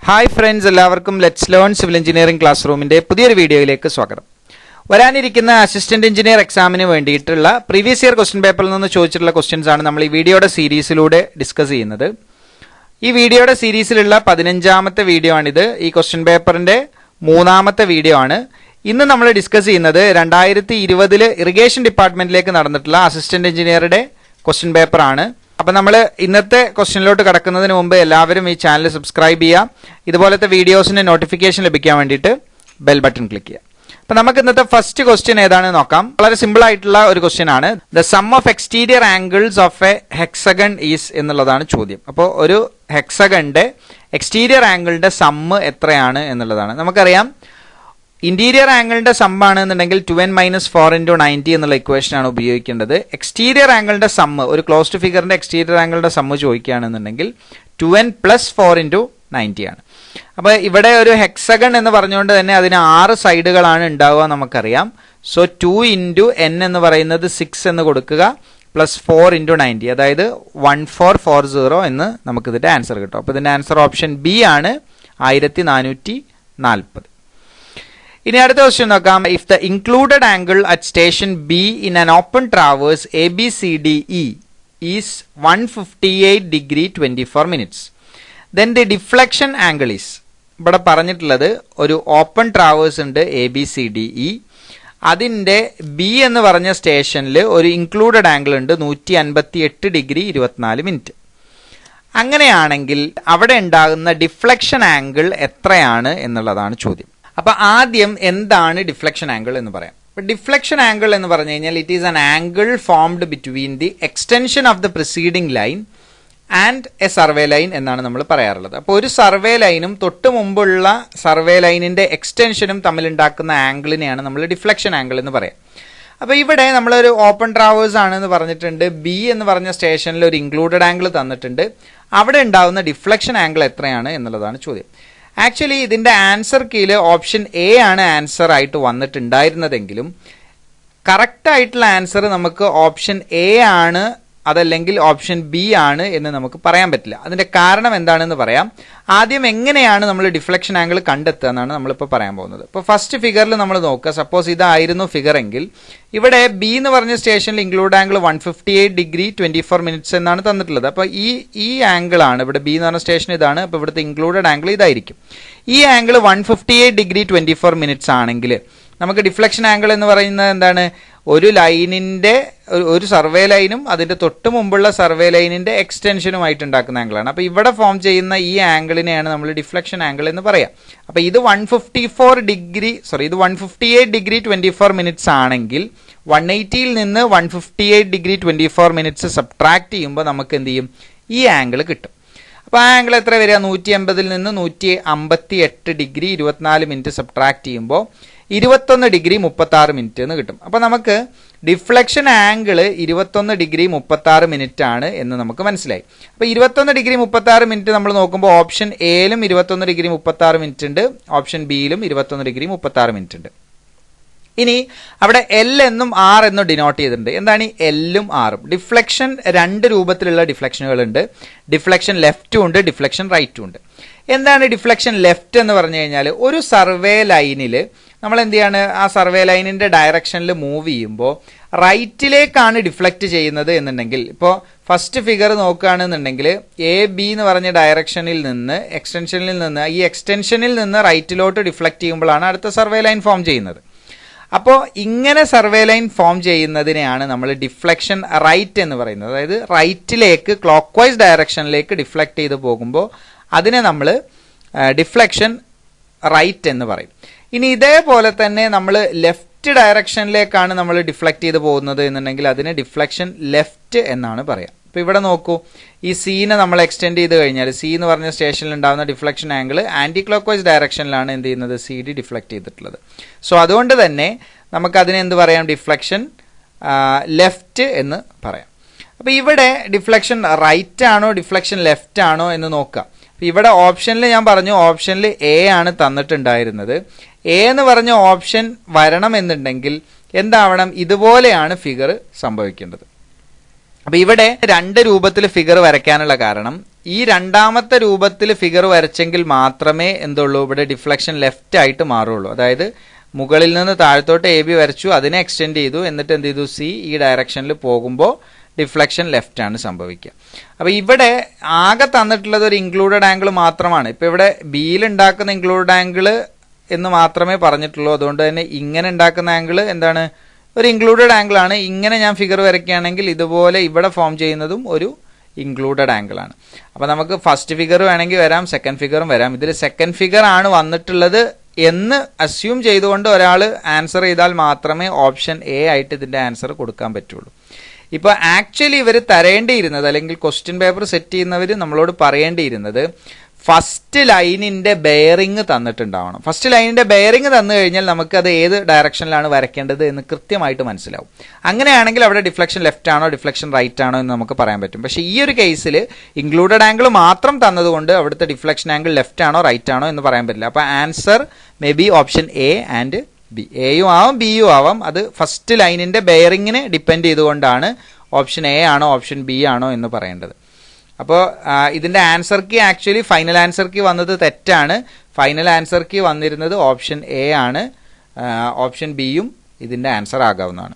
Hi friends, എല്ലാവർക്കും let's learn civil engineering class റൂമിന്റെ പുതിയൊരു വീഡിയോയിലേക്ക് സ്വാഗതം. വരാനിരിക്കുന്ന അസിസ്റ്റന്റ് എഞ്ചിനീയർ എക്സാമിന് വേണ്ടിയിട്ടുള്ള പ്രീവിയസ് ഇയർ ക്വസ്റ്റ്യൻ പേപ്പറിൽ നിന്ന് ചോദിച്ചിട്ടുള്ള ക്വസ്റ്റ്യൻസ് ആണ് നമ്മൾ ഈ വീഡിയോയുടെ സീരീസിലൂടെ ഡിസ്കസ് ചെയ്യുന്നത്. ഈ വീഡിയോയുടെ സീരീസിലുള്ള 15ാമത്തെ വീഡിയോ ആണിത്. ഈ ക്വസ്റ്റ്യൻ പേപ്പറിന്റെ 3ാമത്തെ വീഡിയോ ആണ്. ഇന്ന് നമ്മൾ ഡിസ്കസ് ചെയ്യുന്നത് 2020 ഇറിഗേഷൻ ഡിപ്പാർട്ട്മെന്റിലേക്ക് നടന്നിട്ടുള്ള അസിസ്റ്റന്റ് എഞ്ചിനീയറുടെ ക്വസ്റ്റ്യൻ പേപ്പർ ആണ്. അപ്പം നമ്മൾ ഇന്നത്തെ ക്വസ്റ്റ്യനിലോട്ട് കടക്കുന്നതിന് മുമ്പ് എല്ലാവരും ഈ ചാനൽ സബ്സ്ക്രൈബ് ചെയ്യുക. ഇതുപോലത്തെ വീഡിയോസിന്റെ നോട്ടിഫിക്കേഷൻ ലഭിക്കാൻ വേണ്ടിയിട്ട് ബെൽ ബട്ടൺ ക്ലിക്ക് ചെയ്യുക. അപ്പം നമുക്ക് ഇന്നത്തെ ഫസ്റ്റ് ക്വസ്റ്റ്യൻ ഏതാണെന്ന് നോക്കാം. വളരെ സിമ്പിൾ ആയിട്ടുള്ള ഒരു ക്വസ്റ്റ്യൻ ആണ്. The sum of exterior angles of A hexagon is എന്നുള്ളതാണ് ചോദ്യം. അപ്പോൾ ഒരു ഹെക്സഗണിന്റെ എക്സ്റ്റീരിയർ ആംഗിളിന്റെ സമ്മ് എത്രയാണ് എന്നുള്ളതാണ്. നമുക്കറിയാം ഇന്റീരിയർ ആംഗിളിന്റെ സമ്മാണ് എന്നുണ്ടെങ്കിൽ 2n - 4 × 90 എന്നുള്ള ഇക്വേഷൻ ആണ് ഉപയോഗിക്കേണ്ടത്. എക്സ്റ്റീരിയർ ആംഗിളിന്റെ സമ്മ്, ഒരു ക്ലോസ്ഡ് ഫിഗറിന്റെ എക്സ്റ്റീരിയർ ആംഗിളിന്റെ സമ്മ് ചോദിക്കുകയാണെന്നുണ്ടെങ്കിൽ 2n + 4 × 90 ആണ്. അപ്പോൾ ഇവിടെ ഒരു ഹെക്സഗൺ എന്ന് പറഞ്ഞുകൊണ്ട് തന്നെ അതിന് 6 സൈഡുകളാണ് ഉണ്ടാവുക നമുക്കറിയാം. സോ 2 × n എന്ന് പറയുന്നത് 6 എന്ന് കൊടുക്കുക, +4 × 90, അതായത് 1440 എന്ന് നമുക്കിതിന്റെ ആൻസർ കിട്ടും. അപ്പോൾ ഇതിന്റെ ആൻസർ ഓപ്ഷൻ ബി ആണ്, 1440. ഇനി അടുത്ത ക്വസ്റ്റ്യൻ നോക്കാം. If the included angle at station be in an open traverse ABCDE is 158°24', then the deflection angle is. ഇവിടെ പറഞ്ഞിട്ടുള്ളത് ഒരു ഓപ്പൺ ട്രാവേഴ്സ് ഉണ്ട് ABCDE, അതിൻ്റെ ബി എന്ന് പറഞ്ഞ സ്റ്റേഷനിൽ ഒരു ഇൻക്ലൂഡഡ് ആംഗിൾ ഉണ്ട് 158°24'. അങ്ങനെയാണെങ്കിൽ അവിടെ ഉണ്ടാകുന്ന ഡിഫ്ലക്ഷൻ ആംഗിൾ എത്രയാണ് എന്നുള്ളതാണ് ചോദ്യം. അപ്പൊ ആദ്യം എന്താണ് ഡിഫ്ലക്ഷൻ ആംഗിൾ എന്ന് പറയാം. ഡിഫ്ലക്ഷൻ ആംഗിൾ എന്ന് പറഞ്ഞു കഴിഞ്ഞാൽ it is an angle formed between the extension of the preceding line and A survey line എന്നാണ് നമ്മൾ പറയാറുള്ളത്. അപ്പോൾ ഒരു സർവേ ലൈനും തൊട്ട് മുമ്പുള്ള സർവേ ലൈനിന്റെ എക്സ്റ്റൻഷനും തമ്മിലുണ്ടാക്കുന്ന ആംഗിളിനെയാണ് നമ്മൾ ഡിഫ്ലക്ഷൻ ആംഗിൾ എന്ന് പറയാം. അപ്പോൾ ഇവിടെ നമ്മളൊരു ഓപ്പൺ ട്രാവേഴ്സ് ആണെന്ന് പറഞ്ഞിട്ടുണ്ട്, ബി എന്ന് പറഞ്ഞ സ്റ്റേഷനിൽ ഒരു ഇൻക്ലൂഡഡ് ആംഗിൾ തന്നിട്ടുണ്ട്. അവിടെ ഉണ്ടാവുന്ന ഡിഫ്ലക്ഷൻ ആംഗിൾ എത്രയാണ് എന്നുള്ളതാണ് ചോദ്യം. ആക്ച്വലി ഇതിന്റെ ആൻസർ കീഴിൽ ഓപ്ഷൻ എ ആണ് ആൻസർ ആയിട്ട് വന്നിട്ടുണ്ടായിരുന്നതെങ്കിലും കറക്റ്റ് ആയിട്ടുള്ള ആൻസർ നമുക്ക് ഓപ്ഷൻ എ ആണ്, അതല്ലെങ്കിൽ ഓപ്ഷൻ ബി ആണ് എന്ന് നമുക്ക് പറയാൻ പറ്റില്ല. അതിന്റെ കാരണം എന്താണെന്ന് പറയാം. ആദ്യം എങ്ങനെയാണ് നമ്മൾ ഡിഫ്ലക്ഷൻ ആംഗിൾ കണ്ടെത്തുക എന്നാണ് നമ്മളിപ്പോൾ പറയാൻ പോകുന്നത്. ഇപ്പോൾ ഫസ്റ്റ് ഫിഗറിൽ നമ്മൾ നോക്കുക. സപ്പോസ് ഇതായിരുന്നു ഫിഗർ എങ്കിൽ ഇവിടെ ബി എന്ന് പറഞ്ഞ സ്റ്റേഷനിൽ ഇൻക്ലൂഡ് ആംഗിൾ 158°24' എന്നാണ് തന്നിട്ടുള്ളത്. അപ്പോൾ ഈ ആംഗിൾ ആണ് ഇവിടെ ബി എന്ന് പറഞ്ഞ സ്റ്റേഷൻ ഇതാണ്. അപ്പോൾ ഇവിടുത്തെ ഇൻക്ലൂഡഡ് ആംഗിൾ ഇതായിരിക്കും. ഈ ആംഗിൾ 158°24' ആണെങ്കിൽ നമുക്ക് ഡിഫ്ലക്ഷൻ ആംഗിൾ എന്ന് പറയുന്നത് എന്താണ്? ഒരു ലൈനിന്റെ ഒരു സർവേ ലൈനും അതിന്റെ തൊട്ട് മുമ്പുള്ള സർവേ ലൈനിന്റെ എക്സ്റ്റൻഷനുമായിട്ട് ഉണ്ടാക്കുന്ന ആംഗിളാണ്. അപ്പൊ ഇവിടെ ഫോം ചെയ്യുന്ന ഈ ആംഗിളിനെയാണ് നമ്മൾ ഡിഫ്ലക്ഷൻ ആംഗിൾ എന്ന് പറയാം. അപ്പൊ ഇത് 158°24' ആണെങ്കിൽ 180ൽ നിന്ന് 158°24' സബ്ട്രാക്ട് ചെയ്യുമ്പോൾ നമുക്ക് എന്ത് ചെയ്യും? ഈ ആംഗിൾ കിട്ടും. അപ്പോൾ ആ ആംഗിൾ എത്ര വരിക? 180ൽ നിന്ന് 158°24' സബ്ട്രാക്ട് ചെയ്യുമ്പോൾ 21°36' എന്ന് കിട്ടും. അപ്പോൾ നമുക്ക് ഡിഫ്ലക്ഷൻ ആംഗിൾ 21°36' ആണ് എന്ന് നമുക്ക് മനസ്സിലായി. അപ്പോൾ 21°36' നമ്മൾ നോക്കുമ്പോൾ ഓപ്ഷൻ എയിലും 21°36' ഉണ്ട്, ഓപ്ഷൻ ബിയിലും 21°36' ഉണ്ട്. ഇനി അവിടെ എൽ എന്നും ആർ എന്നും ഡിനോട്ട് ചെയ്തിട്ടുണ്ട്. എന്താണ് ഈ എല്ലും ആറും? ഡിഫ്ലക്ഷൻ 2 രൂപത്തിലുള്ള ഡിഫ്ലക്ഷനുകൾ ഉണ്ട്. ഡിഫ്ലക്ഷൻ ലെഫ്റ്റും ഉണ്ട്, ഡിഫ്ലക്ഷൻ റൈറ്റും ഉണ്ട്. എന്താണ് ഡിഫ്ലക്ഷൻ ലെഫ്റ്റ് എന്ന് പറഞ്ഞു കഴിഞ്ഞാൽ ഒരു സർവേ ലൈനിൽ നമ്മൾ എന്ത് ചെയ്യാണ്? ആ സർവേ ലൈനിന്റെ ഡയറക്ഷനിൽ മൂവ് ചെയ്യുമ്പോൾ റൈറ്റിലേക്കാണ് ഡിഫ്ലക്റ്റ് ചെയ്യുന്നത് എന്നുണ്ടെങ്കിൽ, ഇപ്പോൾ ഫസ്റ്റ് ഫിഗർ നോക്കുകയാണെന്നുണ്ടെങ്കിൽ AB എന്ന് പറഞ്ഞ ഡയറക്ഷനിൽ നിന്ന് ഈ എക്സ്റ്റൻഷനിൽ നിന്ന് റൈറ്റിലോട്ട് ഡിഫ്ലക്റ്റ് ചെയ്യുമ്പോഴാണ് അടുത്ത സർവേ ലൈൻ ഫോം ചെയ്യുന്നത്. അപ്പോൾ ഇങ്ങനെ സർവേ ലൈൻ ഫോം ചെയ്യുന്നതിനെയാണ് നമ്മൾ ഡിഫ്ലക്ഷൻ റൈറ്റ് എന്ന് പറയുന്നത്. അതായത് റൈറ്റിലേക്ക് ക്ലോക്ക് വൈസ് ഡയറക്ഷനിലേക്ക് ഡിഫ്ലക്റ്റ് ചെയ്ത് പോകുമ്പോൾ അതിനെ നമ്മൾ ഡിഫ്ലക്ഷൻ റൈറ്റ് എന്ന് പറയും. ഇനി ഇതേപോലെ തന്നെ നമ്മൾ ലെഫ്റ്റ് ഡയറക്ഷനിലേക്കാണ് നമ്മൾ ഡിഫ്ലക്റ്റ് ചെയ്ത് പോകുന്നത് എന്നുണ്ടെങ്കിൽ അതിനെ ഡിഫ്ലക്ഷൻ ലെഫ്റ്റ് എന്നാണ് പറയാം. അപ്പോൾ ഇവിടെ നോക്കൂ, ഈ സീനെ നമ്മൾ എക്സ്റ്റെൻഡ് ചെയ്ത് കഴിഞ്ഞാൽ സി എന്ന് പറഞ്ഞ സ്റ്റേഷനിൽ ഉണ്ടാകുന്ന deflection angle anticlockwise ഡയറക്ഷനിലാണ് എന്ത് ചെയ്യുന്നത്? CD ഡിഫ്ലക്റ്റ് ചെയ്തിട്ടുള്ളത്. സോ അതുകൊണ്ട് തന്നെ നമുക്കതിനെ എന്ത് പറയാം? ഡിഫ്ലക്ഷൻ ലെഫ്റ്റ് എന്ന് പറയാം. അപ്പോൾ ഇവിടെ ഡിഫ്ലക്ഷൻ റൈറ്റ് ആണോ ഡിഫ്ലക്ഷൻ ലെഫ്റ്റ് ആണോ എന്ന് നോക്കാം. ഇവിടെ ഓപ്ഷനിൽ ഞാൻ പറഞ്ഞു, ഓപ്ഷനിൽ എ ആണ് തന്നിട്ടുണ്ടായിരുന്നത്. എ എന്ന് പറഞ്ഞ ഓപ്ഷൻ വരണം എന്നുണ്ടെങ്കിൽ എന്താവണം? ഇതുപോലെയാണ് ഫിഗർ സംഭവിക്കേണ്ടത്. അപ്പൊ ഇവിടെ 2 രൂപത്തിൽ ഫിഗർ വരയ്ക്കാനുള്ള കാരണം ഈ രണ്ടാമത്തെ രൂപത്തിൽ ഫിഗർ വരച്ചെങ്കിൽ മാത്രമേ എന്തുള്ളൂ, ഇവിടെ ഡിഫ്ലക്ഷൻ ലെഫ്റ്റ് ആയിട്ട് മാറുള്ളൂ. അതായത് മുകളിൽ നിന്ന് താഴത്തോട്ട് എ ബി വരച്ചു, അതിനെ എക്സ്റ്റെൻഡ് ചെയ്തു, എന്നിട്ട് എന്ത് ചെയ്തു, സി ഈ ഡയറക്ഷനിൽ പോകുമ്പോൾ ഡിഫ്ലക്ഷൻ ലെഫ്റ്റ് ആണ് സംഭവിക്കുക. അപ്പോൾ ഇവിടെ ആകെ തന്നിട്ടുള്ളത് ഒരു ഇൻക്ലൂഡഡ് ആംഗിൾ മാത്രമാണ്. ഇപ്പം ഇവിടെ ബിയിൽ ഉണ്ടാക്കുന്ന ഇൻക്ലൂഡഡ് ആംഗിൾ എന്ന് മാത്രമേ പറഞ്ഞിട്ടുള്ളൂ. അതുകൊണ്ട് തന്നെ ഇങ്ങനെ ഉണ്ടാക്കുന്ന ആംഗിൾ എന്താണ്, ഒരു ഇൻക്ലൂഡഡ് ആംഗിൾ ആണ്. ഇങ്ങനെ ഞാൻ ഫിഗർ വരയ്ക്കുകയാണെങ്കിൽ ഇതുപോലെ ഇവിടെ ഫോം ചെയ്യുന്നതും ഒരു ഇൻക്ലൂഡഡ് ആംഗിൾ ആണ്. അപ്പോൾ നമുക്ക് ഫസ്റ്റ് ഫിഗർ വേണമെങ്കിൽ വരാം, സെക്കൻഡ് ഫിഗറും വരാം. ഇതിൽ സെക്കൻഡ് ഫിഗർ ആണ് വന്നിട്ടുള്ളത് എന്ന് അസ്യൂം ചെയ്തുകൊണ്ട് ഒരാൾ ആൻസർ ചെയ്താൽ മാത്രമേ ഓപ്ഷൻ എ ആയിട്ട് ഇതിൻ്റെ ആൻസർ കൊടുക്കാൻ പറ്റുള്ളൂ. ഇപ്പോൾ ആക്ച്വലി ഇവർ തരേണ്ടിയിരുന്നത്, അല്ലെങ്കിൽ ക്വസ്റ്റ്യൻ പേപ്പർ സെറ്റ് ചെയ്യുന്നവർ നമ്മളോട് പറയേണ്ടിയിരുന്നത്, ഫസ്റ്റ് ലൈനിൻ്റെ ബെയറിങ് തന്നിട്ടുണ്ടാവണം. ഫസ്റ്റ് ലൈനിൻ്റെ ബെയറിങ് തന്നു കഴിഞ്ഞാൽ നമുക്ക് അത് ഏത് ഡയറക്ഷനിലാണ് വരയ്ക്കേണ്ടത് എന്ന് കൃത്യമായിട്ട് മനസ്സിലാവും. അങ്ങനെയാണെങ്കിൽ അവിടെ ഡിഫ്ലക്ഷൻ ലെഫ്റ്റ് ആണോ ഡിഫ്ലക്ഷൻ റൈറ്റ് ആണോ എന്ന് നമുക്ക് പറയാൻ പറ്റും. പക്ഷേ ഈ ഒരു കേസിൽ ഇൻക്ലൂഡഡ് ആംഗിൾ മാത്രം തന്നതുകൊണ്ട് അവിടുത്തെ ഡിഫ്ലക്ഷൻ ആംഗിൾ ലെഫ്റ്റ് ആണോ റൈറ്റ് ആണോ എന്ന് പറയാൻ പറ്റില്ല. അപ്പോൾ answer may be option A and B. എയും ആവാം ബിയും ആവാം. അത് ഫസ്റ്റ് ലൈനിൻ്റെ ബെയറിങ്ങിനെ ഡിപ്പെൻഡ് ചെയ്തുകൊണ്ടാണ് ഓപ്ഷൻ എ ആണോ ഓപ്ഷൻ ബി ആണോ എന്ന് പറയേണ്ടത്. അപ്പോൾ ഇതിൻ്റെ answer key actually final answer key വന്നത് തെറ്റാണ്. ഫൈനൽ ആൻസർ കീ വന്നിരുന്നത് ഓപ്ഷൻ എ ആണ്. ഓപ്ഷൻ ബിയും ഇതിൻ്റെ ആൻസർ ആകാവുന്നതാണ്.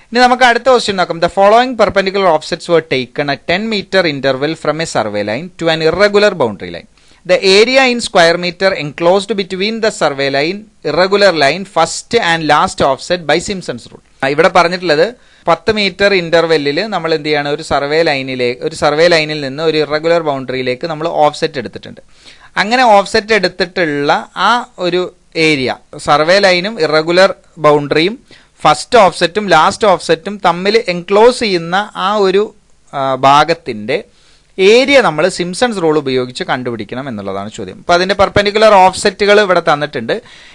ഇനി നമുക്ക് അടുത്ത ക്വസ്റ്റ്യൻ നോക്കാം. The following perpendicular offsets were taken at 10 meter interval from a survey line to an irregular boundary line. The area in square meter enclosed between the survey line, irregular line, first and last offset by Simpson's rule. ഇവിടെ പറഞ്ഞിട്ടുള്ളത് 10 meter ഇന്റർവെല്ലിൽ നമ്മൾ എന്ത് ചെയ്യാണ്, ഒരു survey ലൈനിൽ നിന്ന് ഒരു irregular ബൗണ്ടറിയിലേക്ക് നമ്മൾ ഓഫ്സെറ്റ് എടുത്തിട്ടുണ്ട്. അങ്ങനെ ഓഫ്സെറ്റ് എടുത്തിട്ടുള്ള ആ ഒരു ഏരിയ, സർവേ ലൈനും ഇറഗുലർ ബൗണ്ടറിയും ഫസ്റ്റ് ഓഫ്സെറ്റും ലാസ്റ്റ് ഓഫ്സെറ്റും തമ്മിൽ എൻക്ലോസ് ചെയ്യുന്ന ആ ഒരു ഭാഗത്തിൻ്റെ ഏരിയ നമ്മൾ സിംസൺസ് റൂൾ ഉപയോഗിച്ച് കണ്ടുപിടിക്കണം എന്നുള്ളതാണ് ചോദ്യം. അപ്പോൾ അതിൻ്റെ പെർപെൻഡിക്കുലർ ഓഫ്സെറ്റുകൾ ഇവിടെ തന്നിട്ടുണ്ട്.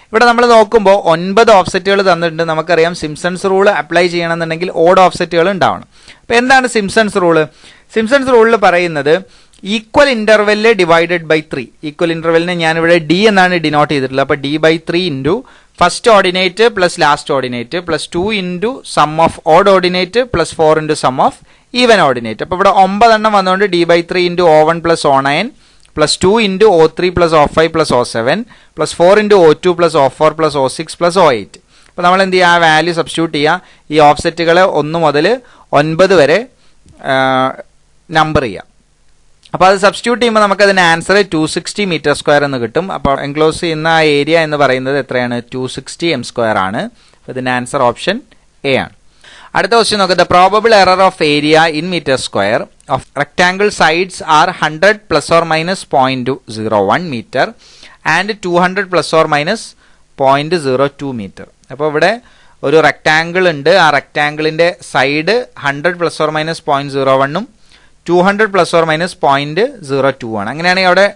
ഇവിടെ നമ്മൾ നോക്കുമ്പോൾ 9 ഓഫ്സെറ്റുകൾ തന്നിട്ടുണ്ട്. നമുക്കറിയാം സിംസൺസ് റൂൾ അപ്ലൈ ചെയ്യണമെന്നുണ്ടെങ്കിൽ ഓഡ് ഓഫ്സെറ്റുകൾ ഉണ്ടാവണം. അപ്പോൾ എന്താണ് സിംസൺസ് റൂള്? സിംസൺസ് റൂളിൽ പറയുന്നത് equal interval divided by 3. Equal ഇന്റർവെല്ലിനെ ഞാനിവിടെ ഡി എന്നാണ് ഡിനോട്ട് ചെയ്തിട്ടുള്ളത്. അപ്പോൾ d/3 into first ordinate plus last ordinate plus 2 into sum of odd ordinate plus 4 into sum of even ordinate. അപ്പോൾ ഇവിടെ 9 എണ്ണം വന്നുകൊണ്ട് d/3 into O1 plus O9 plus 2 into O3 plus O5 plus O7 plus 4 into O2 plus O4 plus O6 plus O8. അപ്പോൾ നമ്മൾ എന്ത് ചെയ്യുക, ആ value substitute ചെയ്യുക. ഈ ഓഫ്സെറ്റുകളെ 1 മുതൽ 9 വരെ നമ്പർ ചെയ്യുക. അപ്പോൾ അത് സബ്സ്റ്റിറ്റ്യൂട്ട് ചെയ്യുമ്പോൾ നമുക്ക് അതിൻ്റെ ആൻസർ 260 മീറ്റർ സ്ക്വയർ എന്ന് കിട്ടും. അപ്പോൾ എൻക്ലോസ് ചെയ്യുന്ന ആ ഏരിയ എന്ന് പറയുന്നത് എത്രയാണ്, 260 m² ആണ്. അപ്പോൾ ഇതിൻ്റെ ആൻസർ ഓപ്ഷൻ എ ആണ്. അടുത്ത ക്വസ്റ്റ്യൻ നോക്കുക. The probable error of area in meter square of rectangle sides are 100 ± 0.01 meter and 200 ± 0.02 meter. അപ്പോൾ ഇവിടെ ഒരു റെക്ടാംഗിൾ ഉണ്ട്. ആ റെക്ടാംഗിളിൻ്റെ സൈഡ് 100 ± 0.01 200 ± 0.02 ആണ്. അങ്ങനെയാണെങ്കിൽ അവിടെ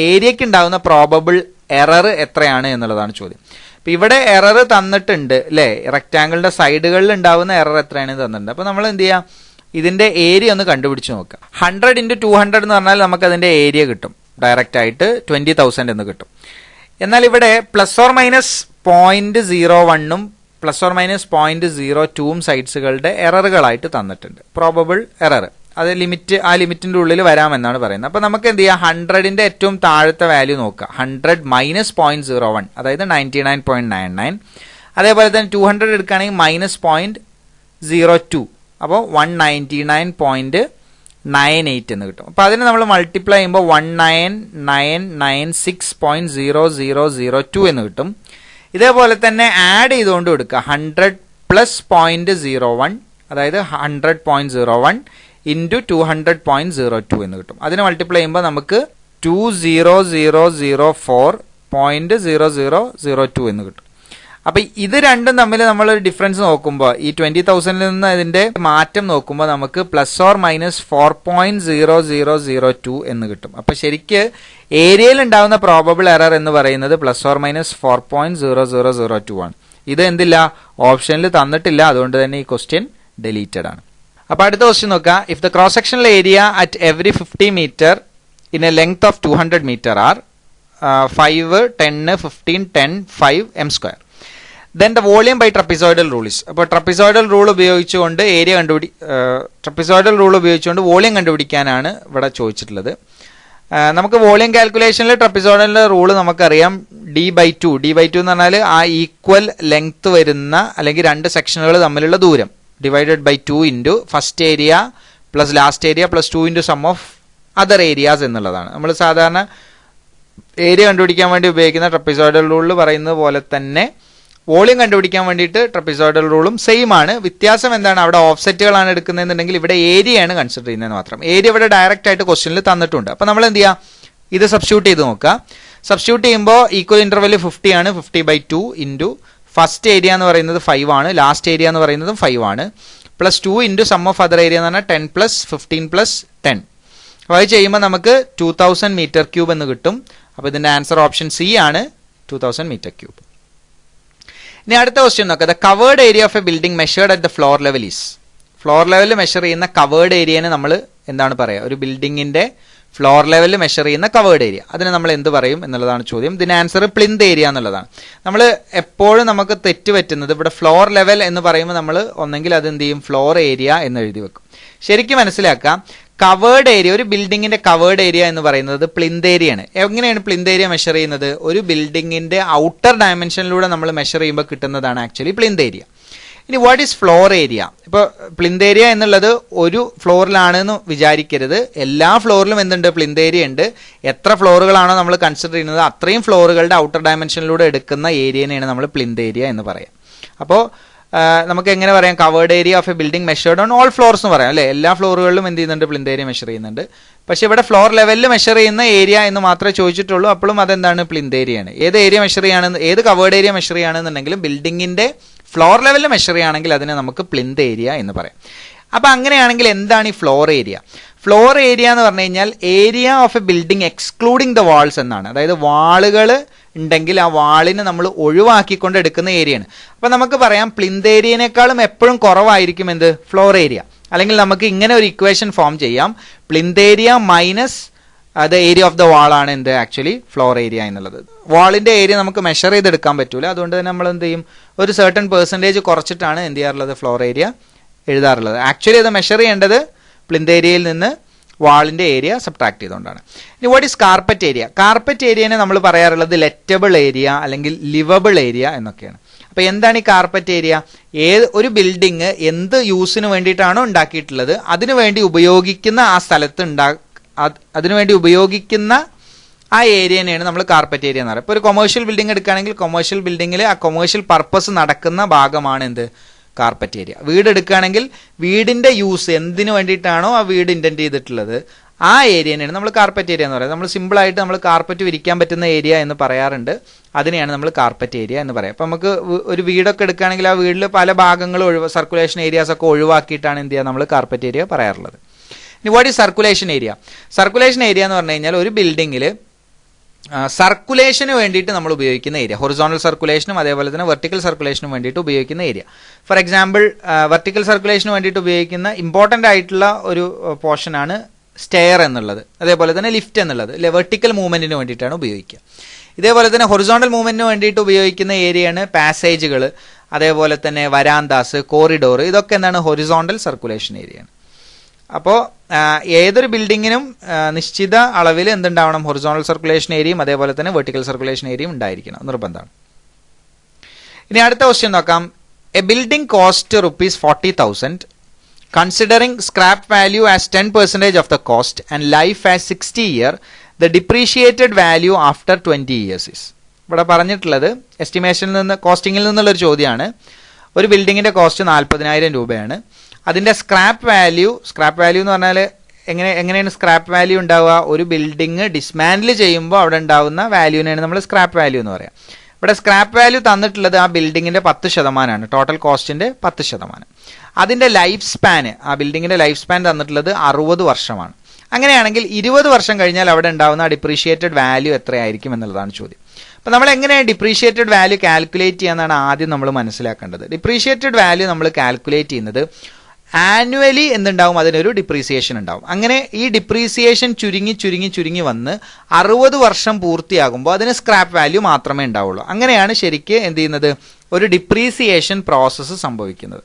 ഏരിയയ്ക്ക് ഉണ്ടാകുന്ന പ്രോബബിൾ എറർ എത്രയാണ് എന്നുള്ളതാണ് ചോദ്യം. അപ്പോൾ ഇവിടെ എറർ തന്നിട്ടുണ്ട് അല്ലേ, റെക്ടാംഗിളിൻ്റെ സൈഡുകളിൽ ഉണ്ടാകുന്ന എറർ എത്രയാണ് തന്നിട്ടുണ്ട്. അപ്പോൾ നമ്മൾ എന്ത് ചെയ്യാം, ഇതിൻ്റെ ഏരിയ ഒന്ന് കണ്ടുപിടിച്ച് നോക്കാം. 100 × 200 എന്ന് പറഞ്ഞാൽ നമുക്ക് അതിൻ്റെ ഏരിയ കിട്ടും, ഡയറക്റ്റ് ആയിട്ട് 20,000 എന്ന് കിട്ടും. എന്നാൽ ഇവിടെ ±0.01 ±0.02 സൈഡ്സുകളുടെ എററുകളായിട്ട് തന്നിട്ടുണ്ട്, പ്രോബബിൾ എറർ. അത് ആ ലിമിറ്റിൻ്റെ ഉള്ളിൽ വരാമെന്നാണ് പറയുന്നത്. അപ്പോൾ നമുക്ക് എന്ത് ചെയ്യാം, 100ന്റെ ഏറ്റവും താഴത്തെ വാല്യൂ നോക്കുക. 100 - 0.01 അതായത് 99.99. അതേപോലെ തന്നെ 200 എടുക്കുകയാണെങ്കിൽ -0.02 അപ്പോൾ 199.98 എന്ന് കിട്ടും. അപ്പോൾ അതിനെ നമ്മൾ മൾട്ടിപ്ലൈ ചെയ്യുമ്പോൾ 19996.0002 എന്ന് കിട്ടും. ഇതേപോലെ തന്നെ ആഡ് ചെയ്തുകൊണ്ട് കൊടുക്കുക. 100 + 0.01 അതായത് 100.01 ഇൻറ്റു 200.02 എന്ന് കിട്ടും. അതിനെ മൾട്ടിപ്ലൈ ചെയ്യുമ്പോൾ നമുക്ക് 20004.0002 എന്ന് കിട്ടും. അപ്പം ഇത് രണ്ടും തമ്മിൽ നമ്മളൊരു ഡിഫറൻസ് നോക്കുമ്പോൾ ഈ 20,000 നിന്ന് അതിൻ്റെ മാറ്റം നോക്കുമ്പോൾ നമുക്ക് +/- 4.0002 എന്ന് കിട്ടും. അപ്പം ശരിക്ക് ഏരിയയിൽ ഉണ്ടാകുന്ന പ്രോബബിൾ എറർ എന്ന് പറയുന്നത് +/- 4.0002 ആണ്. ഇത് എന്തില്ല, ഓപ്ഷനിൽ തന്നിട്ടില്ല. അതുകൊണ്ട് തന്നെ ഈ ക്വസ്റ്റ്യൻ ഡെലീറ്റഡ് ആണ്. അപ്പോൾ അടുത്ത ക്വസ്റ്റ്യൻ നോക്കാം. If the cross sectional area at every 50 meter in a length of 200 meter are 5, 10, 15, 10, 5 m². Then the volume by trapezoidal rule is. അപ്പോൾ ട്രപ്പിസോയിഡൽ റൂൾ ഉപയോഗിച്ചുകൊണ്ട് ട്രപ്പിസോയിഡൽ റൂൾ ഉപയോഗിച്ചുകൊണ്ട് വോളിയം കണ്ടുപിടിക്കാനാണ് ഇവിടെ ചോദിച്ചിട്ടുള്ളത്. നമുക്ക് വോളിയം കാൽക്കുലേഷനിൽ ട്രപ്പിസോയിഡലിന്റെ റൂള് നമുക്കറിയാം, d/2 എന്ന് പറഞ്ഞാൽ ആ ഈക്വൽ ലെങ്ത് വരുന്ന അല്ലെങ്കിൽ രണ്ട് സെക്ഷനുകൾ തമ്മിലുള്ള ദൂരം divided by 2 into first area plus last area plus 2 into sum of other areas എന്നുള്ളതാണ്. നമ്മൾ സാധാരണ ഏരിയ കണ്ടുപിടിക്കാൻ വേണ്ടി ഉപയോഗിക്കുന്ന ട്രപ്പിസോയിഡൽ റൂളിൽ പറയുന്നത് പോലെ തന്നെ വോളിയം കണ്ടുപിടിക്കാൻ വേണ്ടിയിട്ട് ട്രപ്പിസോയിഡൽ റൂളും സെയിം ആണ്. വ്യത്യാസം എന്താണ്? അവിടെ ഓഫ്സെറ്റുകളാണ് എടുക്കുന്നതെന്നുണ്ടെങ്കിൽ ഇവിടെ ഏരിയയാണ് കൺസിഡർ ചെയ്യുന്നത് മാത്രം. ഏരിയ ഇവിടെ ഡയറക്റ്റ് ആയിട്ട് ക്വസ്റ്റ്യനിൽ തന്നിട്ടുണ്ട്. അപ്പോൾ നമ്മൾ എന്ത് ചെയ്യുക? ഇത് സബ്സ്റ്റിറ്റ്യൂട്ട് ചെയ്ത് നോക്കുക. സബ്സ്റ്റിറ്റ്യൂട്ട് ചെയ്യുമ്പോൾ ഈക്വൽ ഇന്റർവെൽ 50 ആണ്. 50/2 ഇൻറ്റു ഫസ്റ്റ് ഏരിയ എന്ന് പറയുന്നത് 5 ആണ്, ലാസ്റ്റ് ഏരിയ എന്ന് പറയുന്നതും 5 ആണ്, plus 2 into sum of other area എന്ന് പറഞ്ഞാൽ 10 പ്ലസ് 15 പ്ലസ് 10. അപ്പോൾ അത് ചെയ്യുമ്പോൾ നമുക്ക് 2000 മീറ്റർ ക്യൂബ് എന്ന് കിട്ടും. അപ്പോൾ ഇതിന്റെ ആൻസർ ഓപ്ഷൻ സി ആണ്, 2000 മീറ്റർ ക്യൂബ്. ഇനി അടുത്ത ക്വസ്റ്റ്യൻ നോക്കാം. The covered area of a building measured at the floor level is. Floor ലെവലിൽ മെഷർ ചെയ്യുന്ന കവേർഡ് ഏരിയനെ നമ്മൾ എന്താണ് പറയുക? ഒരു ബിൽഡിങ്ങിന്റെ ഫ്ലോർ ലെവലിൽ മെഷർ ചെയ്യുന്ന കവേർഡ് ഏരിയ, അതിന് നമ്മൾ എന്ത് പറയും എന്നുള്ളതാണ് ചോദ്യം. ഇതിന് ആൻസർ പ്ലിന്ത് ഏരിയ എന്നുള്ളതാണ്. നമ്മൾ എപ്പോഴും നമുക്ക് തെറ്റ് പറ്റുന്നത് ഇവിടെ ഫ്ലോർ ലെവൽ എന്ന് പറയുമ്പോൾ നമ്മൾ ഒന്നെങ്കിൽ അത് എന്ത് ചെയ്യും? ഫ്ലോർ ഏരിയ എന്ന് എഴുതി വെക്കും. ശരിക്കും മനസ്സിലാക്കാം, കവേർഡ് ഏരിയ, ഒരു ബിൽഡിങ്ങിന്റെ കവേർഡ് ഏരിയ എന്ന് പറയുന്നത് പ്ലിന്ത് ഏരിയ ആണ്. എങ്ങനെയാണ് പ്ലിന്ത് ഏരിയ മെഷർ ചെയ്യുന്നത്? ഒരു ബിൽഡിങ്ങിന്റെ ഔട്ടർ ഡയമെൻഷനിലൂടെ നമ്മൾ മെഷർ ചെയ്യുമ്പോൾ കിട്ടുന്നതാണ് ആക്ച്വലി പ്ലിന്ത് ഏരിയ. ഇനി വാട്ട് ഈസ് ഫ്ലോർ ഏരിയ? ഇപ്പോൾ പ്ലിന്ത് ഏരിയ എന്നുള്ളത് ഒരു ഫ്ലോറിലാണെന്ന് വിചാരിക്കരുത്. എല്ലാ ഫ്ലോറിലും എന്തുണ്ട്? പ്ലിന്ത് ഏരിയ ഉണ്ട്. എത്ര ഫ്ലോറുകളാണോ നമ്മൾ കൺസിഡർ ചെയ്യുന്നത് അത്രയും ഫ്ലോറുകളുടെ ഔട്ടർ ഡയമെൻഷനിലൂടെ എടുക്കുന്ന ഏരിയനെയാണ് നമ്മൾ പ്ലിന്ത് ഏരിയ എന്ന് പറയാം. അപ്പോൾ നമുക്ക് എങ്ങനെ പറയാം? Covered area of a building measured on all floors എന്ന് പറയാം അല്ലേ? എല്ലാ ഫ്ലോറുകളിലും എന്ത് ചെയ്യുന്നുണ്ട്? പ്ലിന്ത് ഏരിയ മെഷർ ചെയ്യുന്നുണ്ട്. പക്ഷെ ഇവിടെ ഫ്ലോർ ലെവലിൽ മെഷർ ചെയ്യുന്ന ഏരിയ എന്ന് മാത്രമേ ചോദിച്ചിട്ടുള്ളൂ. അപ്പോഴും അതെന്താണ്? പ്ലിന്ത് ഏരിയ ആണ്. ഏത് ഏരിയ മെഷർ ചെയ്യുകയാണെന്ന്, ഏത് കവേർഡ് ഏരിയ മെഷർ ചെയ്യുകയാണെന്നുണ്ടെങ്കിലും ബിൽഡിങ്ങിന്റെ ഫ്ലോർ ലെവലിൽ മെഷർ ചെയ്യുകയാണെങ്കിൽ അതിനെ നമുക്ക് പ്ലിന്ത് ഏരിയ എന്ന് പറയാം. അപ്പൊ അങ്ങനെയാണെങ്കിൽ എന്താണ് ഈ ഫ്ലോർ ഏരിയ? ഫ്ലോർ ഏരിയ എന്ന് പറഞ്ഞു കഴിഞ്ഞാൽ area of a building excluding the walls എന്നാണ്. അതായത് വാളുകൾ ഉണ്ടെങ്കിൽ ആ വാളിനെ നമ്മൾ ഒഴിവാക്കിക്കൊണ്ട് എടുക്കുന്ന ഏരിയയാണ്. അപ്പൊ നമുക്ക് പറയാം പ്ലിന്ത് ഏരിയനേക്കാളും എപ്പോഴും കുറവായിരിക്കും എന്ത്? Floor area. അല്ലെങ്കിൽ നമുക്ക് ഇങ്ങനെ ഒരു ഇക്വേഷൻ ഫോം ചെയ്യാം, plinth area minus the area of the wall ആണ് എന്ത്? ആക്ച്വലി ഫ്ലോർ ഏരിയ എന്നുള്ളത്. വാളിന്റെ ഏരിയ നമുക്ക് മെഷർ ചെയ്തെടുക്കാൻ പറ്റൂല. അതുകൊണ്ട് തന്നെ നമ്മൾ എന്ത് ചെയ്യും? ഒരു സർട്ടൺ പെർസെൻറ്റേജ് കുറച്ചിട്ടാണ് എന്ത് ചെയ്യാറുള്ളത്? ഫ്ലോർ ഏരിയ എഴുതാറുള്ളത്. ആക്ച്വലി അത് മെഷർ ചെയ്യേണ്ടത് പ്ലിന്ത് ഏരിയയിൽ നിന്ന് വാളിന്റെ ഏരിയ സബ്ട്രാക്ട് ചെയ്തുകൊണ്ടാണ്. ഇനി what is carpet area? Carpet ഏരിയനെ നമ്മൾ പറയാറുള്ളത് ലെറ്റബിൾ ഏരിയ അല്ലെങ്കിൽ ലിവബിൾ ഏരിയ എന്നൊക്കെയാണ്. അപ്പൊ എന്താണ് ഈ കാർപ്പറ്റ് ഏരിയ? ഒരു ബിൽഡിംഗ് എന്ത് യൂസിന് വേണ്ടിയിട്ടാണോ ഉണ്ടാക്കിയിട്ടുള്ളത് അതിനുവേണ്ടി ഉപയോഗിക്കുന്ന ആ സ്ഥലത്ത് അതിനുവേണ്ടി ഉപയോഗിക്കുന്ന ആ ഏരിയനെയാണ് നമ്മൾ കാർപ്പറ്റ് ഏരിയ എന്ന് പറയുന്നത്. ഇപ്പോൾ ഒരു കൊമേഴ്ഷ്യൽ ബിൽഡിംഗ് എടുക്കുകയാണെങ്കിൽ കൊമേഴ്ഷ്യൽ ബിൽഡിങ്ങിൽ ആ കൊമേഴ്ഷ്യൽ പർപ്പസ് നടക്കുന്ന ഭാഗമാണ് എന്ത്? Carpet area. വീട് എടുക്കുകയാണെങ്കിൽ വീടിന്റെ യൂസ് എന്തിനു വേണ്ടിയിട്ടാണോ ആ വീട് ഇന്റന്റ് ചെയ്തിട്ടുള്ളത് ആ ഏരിയനെയാണ് നമ്മൾ കാർപ്പറ്റ് ഏരിയ എന്ന് പറയുന്നത്. നമ്മൾ സിമ്പിളായിട്ട് നമ്മൾ കാർപ്പറ്റ് വിരിക്കാൻ പറ്റുന്ന ഏരിയ എന്ന് പറയാറുണ്ട്. അതിനെയാണ് നമ്മൾ കാർപ്പറ്റ് ഏരിയ എന്ന് പറയാം. അപ്പം നമുക്ക് ഒരു വീടൊക്കെ എടുക്കുകയാണെങ്കിൽ ആ വീട്ടിൽ പല ഭാഗങ്ങളും സർക്കുലേഷൻ ഏരിയാസ് ഒക്കെ ഒഴിവാക്കിയിട്ടാണ് എന്ത് ചെയ്യുക? നമ്മൾ കാർപ്പറ്റ് ഏരിയ പറയാറുള്ളത്. ഇനി what is circulation area? Circulation area എന്ന് പറഞ്ഞു കഴിഞ്ഞാൽ ഒരു ബിൽഡിങ്ങിൽ സർക്കുലേഷന് വേണ്ടിയിട്ട് നമ്മൾ ഉപയോഗിക്കുന്ന ഏരിയ, ഹൊറിസോണ്ടൽ സർക്കുലേഷനും അതേപോലെ തന്നെ വെർട്ടിക്കൽ സർക്കുലേഷനും വേണ്ടിയിട്ട് ഉപയോഗിക്കുന്ന ഏരിയ. ഫോർ എക്സാമ്പിൾ വെർട്ടിക്കൽ സർക്കുലേഷന് വേണ്ടിയിട്ട് ഉപയോഗിക്കുന്ന ഇമ്പോർട്ടൻ്റ് ആയിട്ടുള്ള ഒരു പോർഷനാണ് സ്റ്റെയർ എന്നുള്ളത്, അതേപോലെ തന്നെ ലിഫ്റ്റ് എന്നുള്ളത് വെർട്ടിക്കൽ മൂവ്മെന്റിന് വേണ്ടിയിട്ടാണ് ഉപയോഗിക്കുക. ഇതേപോലെ തന്നെ ഹൊറിസോണ്ടൽ മൂവ്മെന്റിന് വേണ്ടിയിട്ട് ഉപയോഗിക്കുന്ന ഏരിയയാണ് പാസേജുകൾ, അതേപോലെ തന്നെ വരാന്താസ്, കോറിഡോർ, ഇതൊക്കെ എന്താണ്? ഹൊറിസോണ്ടൽ സർക്കുലേഷൻ ഏരിയയാണ്. അപ്പോൾ ഏതൊരു ബിൽഡിങ്ങിനും നിശ്ചിത അളവിൽ എന്തുണ്ടാവണം? ഹൊറിസോണ്ടൽ സർക്കുലേഷൻ ഏരിയയും അതേപോലെ തന്നെ വെർട്ടിക്കൽ സർക്കുലേഷൻ ഏരിയയും ഉണ്ടായിരിക്കണം, നിർബന്ധമാണ്. ഇനി അടുത്ത ക്വസ്റ്റ്യൻ നോക്കാം. A building cost ₹40,000 considering scrap value as 10% of the cost and life as 60 years, the depreciated value after 20 years is. ഇവിടെ പറഞ്ഞിട്ടുള്ളത് എസ്റ്റിമേഷനിൽ നിന്ന്, കോസ്റ്റിംഗിൽ നിന്നുള്ളൊരു ചോദ്യമാണ്. ഒരു ബിൽഡിങ്ങിന്റെ കോസ്റ്റ് 40,000 രൂപയാണ്. അതിന്റെ സ്ക്രാപ്പ് വാല്യൂ എന്ന് പറഞ്ഞാൽ എങ്ങനെയാണ് സ്ക്രാപ്പ് വാല്യൂ ഉണ്ടാവുക? ഒരു ബിൽഡിംഗ് ഡിസ്മാൻഡിൽ ചെയ്യുമ്പോൾ അവിടെ ഉണ്ടാവുന്ന വാല്യൂവിനെയാണ് നമ്മൾ സ്ക്രാപ്പ് വാല്യൂ എന്ന് പറയാം. ഇവിടെ സ്ക്രാപ്പ് വാല്യൂ തന്നിട്ടുള്ളത് ആ ബിൽഡിങ്ങിന്റെ 10%, ടോട്ടൽ കോസ്റ്റിന്റെ 10%. അതിന്റെ ലൈഫ് സ്പാന്, ആ ബിൽഡിങ്ങിന്റെ ലൈഫ് സ്പാൻ തന്നിട്ടുള്ളത് 60 വർഷമാണ്. അങ്ങനെയാണെങ്കിൽ 20 വർഷം കഴിഞ്ഞാൽ അവിടെ ഉണ്ടാവുന്ന ഡിപ്രീഷിയേറ്റഡ് വാല്യൂ എത്രയായിരിക്കും എന്നുള്ളതാണ് ചോദ്യം. അപ്പം നമ്മൾ എങ്ങനെയാണ് ഡിപ്രീഷിയേറ്റഡ് വാല്യൂ കാൽക്കുലേറ്റ് ചെയ്യാന്നാണ് ആദ്യം നമ്മൾ മനസ്സിലാക്കേണ്ടത്. ഡിപ്രീഷിയേറ്റഡ് വാല്യൂ നമ്മൾ കാൽക്കുലേറ്റ് ചെയ്യുന്നത് ആനുവലി എന്തുണ്ടാവും, അതിനൊരു ഡിപ്രീസിയേഷൻ ഉണ്ടാവും. അങ്ങനെ ഈ ഡിപ്രീസിയേഷൻ ചുരുങ്ങി വന്ന് 60 വർഷം പൂർത്തിയാകുമ്പോൾ അതിന് സ്ക്രാപ്പ് വാല്യൂ മാത്രമേ ഉണ്ടാവുള്ളൂ. അങ്ങനെയാണ് ശരിക്ക് എന്ത് ചെയ്യുന്നത്, ഒരു ഡിപ്രീസിയേഷൻ പ്രോസസ്സ് സംഭവിക്കുന്നത്.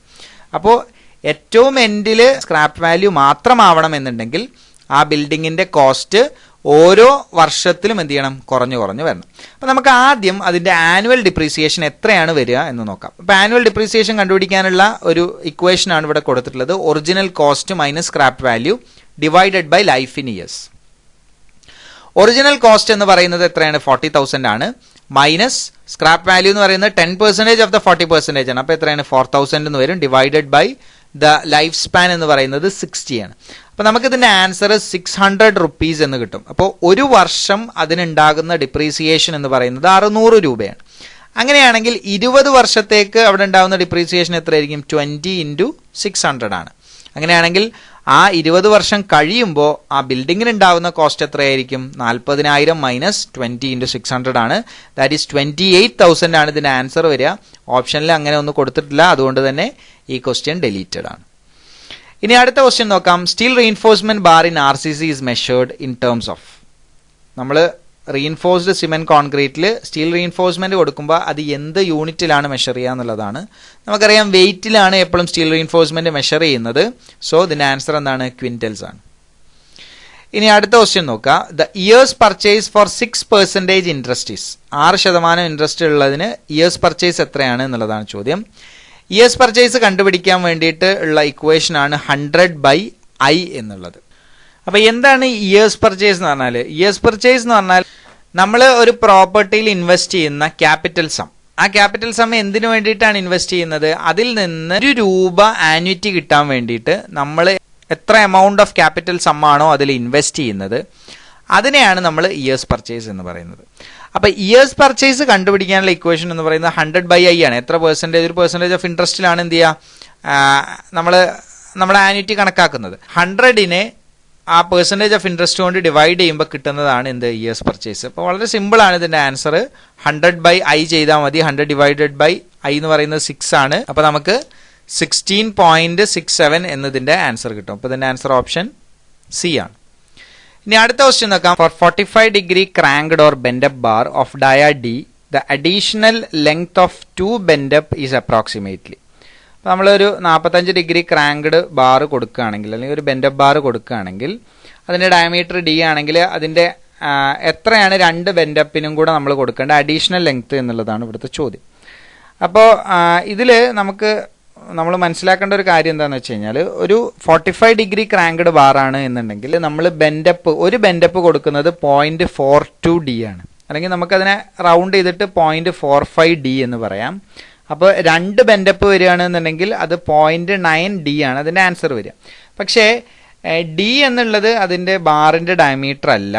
അപ്പോൾ ഏറ്റവും എൻഡിൽ സ്ക്രാപ്പ് വാല്യൂ മാത്രമാവണം എന്നുണ്ടെങ്കിൽ ആ ബിൽഡിങ്ങിന്റെ കോസ്റ്റ് ഓരോ വർഷത്തിലും എന്ത് ചെയ്യണം, കുറഞ്ഞു വരണം. അപ്പം നമുക്ക് ആദ്യം അതിന്റെ ആനുവൽ ഡിപ്രീസിയേഷൻ എത്രയാണ് വരിക എന്ന് നോക്കാം. അപ്പം ആനുവൽ ഡിപ്രീസിയേഷൻ കണ്ടുപിടിക്കാനുള്ള ഒരു ഇക്വേഷൻ ആണ് ഇവിടെ കൊടുത്തിട്ടുള്ളത്. Original cost minus scrap value divided by life in years. Original cost എന്ന് പറയുന്നത് എത്രയാണ്, 40,000 ആണ്. മൈനസ് സ്ക്രാപ്പ് വാല്യൂ എന്ന് പറയുന്നത് 10% ഓഫ് ദ 40% ആണ്. അപ്പോൾ എത്രയാണ്, 4,000 എന്ന് വരും. Divided by the life span എന്ന് പറയുന്നത് 60 ആണ്. അപ്പൊ നമുക്ക് ഇതിന്റെ ആൻസർ 600 rupees എന്ന് കിട്ടും. അപ്പോൾ ഒരു വർഷം അതിനുണ്ടാകുന്ന ഡിപ്രീസിയേഷൻ എന്ന് പറയുന്നത് 600 രൂപയാണ്. അങ്ങനെയാണെങ്കിൽ 20 വർഷത്തേക്ക് അവിടെ ഉണ്ടാകുന്ന ഡിപ്രീസിയേഷൻ എത്രയായിരിക്കും, 20 × 600 ആണ്. അങ്ങനെയാണെങ്കിൽ ആ 20 വർഷം കഴിയുമ്പോൾ ആ ബിൽഡിങ്ങിന് ഉണ്ടാകുന്ന കോസ്റ്റ് എത്രയായിരിക്കും, 40,000 മൈനസ് 20 × 600 ആണ്. ദാറ്റ് ഈസ് 28,000 ആണ് ഇതിന്റെ ആൻസർ വരിക. ഓപ്ഷനിൽ അങ്ങനെ ഒന്നും കൊടുത്തിട്ടില്ല, അതുകൊണ്ട് തന്നെ ഈ ക്വസ്റ്റ്യൻ ഡെലീറ്റഡ് ആണ്. ഇനി അടുത്ത ക്വസ്റ്റ്യൻ നോക്കാം. Steel reinforcement bar in RCC is measured in terms of. നമ്മൾ റീഇൻഫോഴ്സ്ഡ് സിമെന്റ് കോൺക്രീറ്റിൽ സ്റ്റീൽ റീഇൻഫോഴ്സ്മെന്റ് കൊടുക്കുമ്പോൾ അത് എന്ത് യൂണിറ്റിലാണ് മെഷർ ചെയ്യുക എന്നുള്ളതാണ്. നമുക്കറിയാം വെയിറ്റിലാണ് എപ്പോഴും സ്റ്റീൽ റീഇൻഫോഴ്സ്മെന്റ് മെഷർ ചെയ്യുന്നത്. സോ ഇതിന്റെ ആൻസർ എന്താണ്, ക്വിന്റൽസ് ആണ്. ഇനി അടുത്ത ക്വസ്റ്റ്യൻ നോക്കുക. The years purchase for 6% interest is. 6% interest ഉള്ളതിന് ഇയേഴ്സ് പർച്ചേസ് എത്രയാണ് എന്നുള്ളതാണ് ചോദ്യം. ഇയേഴ്സ് പർച്ചേസ് കണ്ടുപിടിക്കാൻ വേണ്ടിയിട്ട് ഉള്ള ഇക്വേഷൻ ആണ് 100/i എന്നുള്ളത്. അപ്പൊ എന്താണ് ഇയേഴ്സ് പർച്ചേസ് എന്ന് പറഞ്ഞാൽ? ഇയേഴ്സ് പർച്ചേസ് എന്ന് പറഞ്ഞാൽ നമ്മൾ ഒരു പ്രോപ്പർട്ടിയിൽ ഇൻവെസ്റ്റ് ചെയ്യുന്ന ക്യാപിറ്റൽ സം. ആ ക്യാപിറ്റൽ സം എന്തിനു വേണ്ടിയിട്ടാണ് ഇൻവെസ്റ്റ് ചെയ്യുന്നത്? അതിൽ നിന്ന് 1 രൂപ ആന്വിറ്റി കിട്ടാൻ വേണ്ടിയിട്ട് നമ്മൾ എത്ര എമൗണ്ട് ഓഫ് ക്യാപിറ്റൽ സം ആണോ അതിൽ ഇൻവെസ്റ്റ് ചെയ്യുന്നത്, അതിനെയാണ് നമ്മൾ ഇയേഴ്സ് പർച്ചേസ് എന്ന് പറയുന്നത്. അപ്പൊ ഇയേഴ്സ് പർച്ചേസ് കണ്ടുപിടിക്കാനുള്ള ഇക്വേഷൻ എന്ന് പറയുന്നത് 100/i ആണ്. എത്ര പെർസെൻറ്റേജ്, ഒരു പെർസെൻറ്റേജ് ഓഫ് ഇൻട്രസ്റ്റിലാണ് എന്ത് ചെയ്യുക, നമ്മുടെ ആന്വിറ്റി കണക്കാക്കുന്നത്. 100നെ ആ പെർസെൻറ്റേജ് ഓഫ് ഇൻട്രസ്റ്റ് കൊണ്ട് ഡിവൈഡ് ചെയ്യുമ്പോൾ കിട്ടുന്നതാണ് എന്ത്, ഇയേഴ്സ് പർച്ചേസ്. അപ്പോൾ വളരെ സിമ്പിൾ ആണ് ഇതിന്റെ ആൻസർ. 100/i ചെയ്താൽ മതി. 100/i എന്ന് പറയുന്നത് 6 ആണ്. അപ്പൊ നമുക്ക് 16.67 എന്നതിന്റെ ആൻസർ കിട്ടും. അപ്പൊ ഇതിന്റെ ആൻസർ ഓപ്ഷൻ സി ആണ്. ഇനി അടുത്ത ക്വസ്റ്റ്യൻ നോക്കാം. For 45° cranked or bent up bar of dia D, the additional length of 2 bent up is approximately. അപ്പോൾ നമ്മളൊരു 45° cranked ബാർ കൊടുക്കുകയാണെങ്കിൽ, അല്ലെങ്കിൽ ഒരു ബെൻഡ് അപ്പ് ബാർ കൊടുക്കുകയാണെങ്കിൽ, അതിൻ്റെ ഡയമീറ്റർ D ആണെങ്കിൽ അതിൻ്റെ എത്രയാണ് 2 ബെൻഡ് അപ്പിനും കൂടെ നമ്മൾ കൊടുക്കേണ്ട അഡീഷണൽ ലെങ്ത് എന്നുള്ളതാണ് ഇവിടുത്തെ ചോദ്യം. അപ്പോൾ ഇതിൽ നമ്മൾ മനസ്സിലാക്കേണ്ട ഒരു കാര്യം എന്താണെന്ന് വെച്ച് കഴിഞ്ഞാൽ, ഒരു 45° cranked ബാറാണ് എന്നുണ്ടെങ്കിൽ നമ്മൾ ഒരു ബെൻഡപ്പ് കൊടുക്കുന്നത് 0.42D ആണ്. അല്ലെങ്കിൽ നമുക്കതിനെ റൗണ്ട് ചെയ്തിട്ട് 0.45D എന്ന് പറയാം. അപ്പോൾ 2 ബെൻഡപ്പ് വരികയാണെന്നുണ്ടെങ്കിൽ അത് 0.9D ആണ് അതിൻ്റെ ആൻസർ വരിക. പക്ഷേ D എന്നുള്ളത് അതിൻ്റെ ബാറിൻ്റെ ഡയമീറ്റർ അല്ല,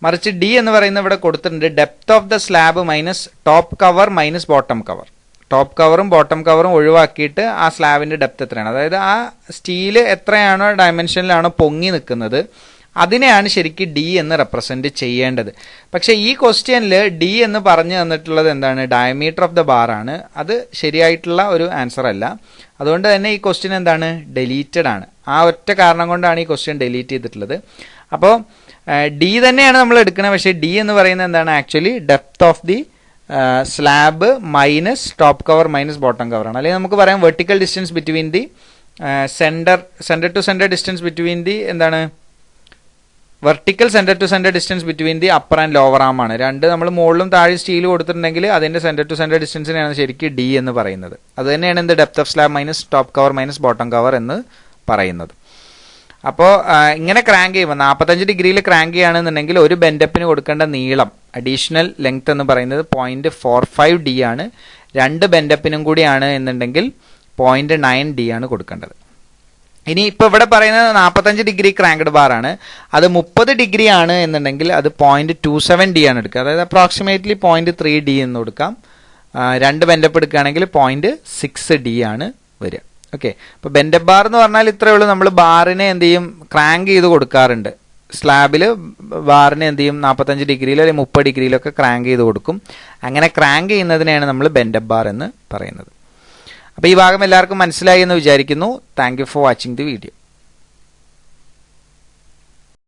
മറിച്ച് D എന്ന് പറയുന്നത് ഇവിടെ കൊടുത്തിട്ടുണ്ട് depth of the slab minus top cover minus bottom cover. Top കവറും ബോട്ടം കവറും ഒഴിവാക്കിയിട്ട് ആ സ്ലാബിന്റെ ഡെപ്ത് എത്രയാണ്, അതായത് ആ സ്റ്റീല് എത്രയാണോ ഡയമെൻഷനിലാണോ പൊങ്ങി നിൽക്കുന്നത് അതിനെയാണ് ശരിക്കും D എന്ന് റെപ്രസെന്റ് ചെയ്യേണ്ടത്. പക്ഷേ ഈ ക്വസ്റ്റ്യനിൽ D എന്ന് പറഞ്ഞു തന്നിട്ടുള്ളത് എന്താണ്, ഡയമീറ്റർ ഓഫ് ദ ബാർ ആണ്. അത് ശരിയായിട്ടുള്ള ഒരു ആൻസർ അല്ല. അതുകൊണ്ട് തന്നെ ഈ ക്വസ്റ്റ്യൻ എന്താണ്, ഡെലീറ്റഡ് ആണ്. ആ ഒറ്റ കാരണം കൊണ്ടാണ് ഈ ക്വസ്റ്റ്യൻ ഡെലീറ്റ് ചെയ്തിട്ടുള്ളത്. അപ്പോൾ D തന്നെയാണ് നമ്മൾ എടുക്കുന്നത്. പക്ഷേ D എന്ന് പറയുന്നത് എന്താണ്, actually depth of the slab minus top cover minus bottom cover ആണ്. അല്ലെങ്കിൽ നമുക്ക് പറയാം vertical distance between the centre to centre distance between the എന്താണ്, vertical centre to centre distance between the upper and lower arm ആണ്. രണ്ട് നമ്മൾ മുകളിലും താഴെ സ്റ്റീൽ കൊടുത്തിട്ടുണ്ടെങ്കിൽ അതിന്റെ സെന്റർ ടു സെന്റർ ഡിസ്റ്റൻസിനെയാണ് ശരിക്കും D എന്ന് പറയുന്നത്. അത് തന്നെയാണ് എന്ത്, depth of slab minus top cover minus bottom cover എന്ന് പറയുന്നത്. അപ്പോൾ ഇങ്ങനെ ക്രാങ്ക് ചെയ്യുമ്പോൾ 45 ഡിഗ്രിയിൽ ക്രാങ്ക് ചെയ്യുകയാണെന്നുണ്ടെങ്കിൽ ഒരു ബെൻഡപ്പിന് കൊടുക്കേണ്ട നീളം അഡീഷണൽ ലെങ്ത് എന്ന് പറയുന്നത് 0.45D ആണ്. 2 ബെൻഡപ്പിനും കൂടിയാണ് എന്നുണ്ടെങ്കിൽ 0.9D ആണ് കൊടുക്കേണ്ടത്. ഇനി ഇപ്പോൾ ഇവിടെ പറയുന്നത് 45 ഡിഗ്രി ക്രാങ്ക്ഡ് ബാർ ആണ്. അത് 30 ഡിഗ്രി ആണ് എന്നുണ്ടെങ്കിൽ അത് 0.27D ആണ് എടുക്കുക. അതായത് അപ്രോക്സിമേറ്റ്ലി 0.3D എന്ന് കൊടുക്കാം. 2 ബെൻഡപ്പ് എടുക്കുകയാണെങ്കിൽ 0.6D ആണ് വരിക. ഓക്കെ, അപ്പോൾ ബെൻഡപ്പ് ബാർ എന്ന് പറഞ്ഞാൽ ഇത്രയേ ഉള്ളൂ. നമ്മൾ ബാറിനെ എന്ത് ചെയ്യും, ക്രാങ്ക് ചെയ്ത് കൊടുക്കാറുണ്ട്. സ്ലാബിൽ ബാറിനെ എന്ത് ചെയ്യും, 45 ഡിഗ്രിയിലോ അല്ലെങ്കിൽ 30 ഡിഗ്രിയിലൊക്കെ ക്രാങ്ക് ചെയ്ത് കൊടുക്കും. അങ്ങനെ ക്രാങ്ക് ചെയ്യുന്നതിനെയാണ് നമ്മൾ ബെൻഡപ്പ് ബാർ എന്ന് പറയുന്നത്. അപ്പോൾ ഈ ഭാഗം എല്ലാവർക്കും മനസ്സിലായി എന്ന് വിചാരിക്കുന്നു. Thank you for watching the video.